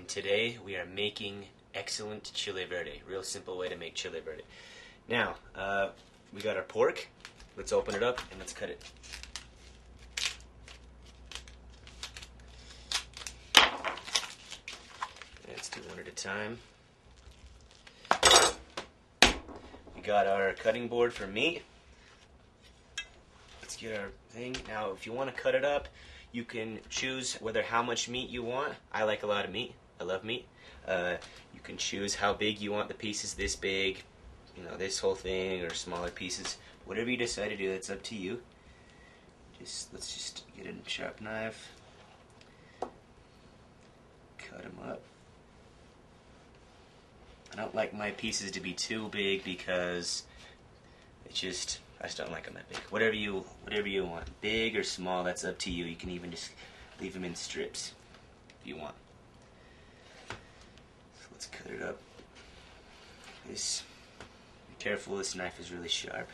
and today we are making excellent chile verde. Real simple way to make chile verde. Now, we got our pork. Let's open it up and let's cut it. Let's do one at a time. We got our cutting board for meat. Let's get our thing. Now, if you want to cut it up, you can choose how much meat you want. I like a lot of meat. I love meat. You can choose how big you want the pieces, this big, this whole thing, or smaller pieces. Whatever you decide to do, it's up to you. Let's just get a sharp knife. Cut them up. I don't like my pieces to be too big because I just don't like them that big. Whatever you want, big or small, that's up to you. You can even just leave them in strips if you want. So let's cut it up. Be careful. This knife is really sharp.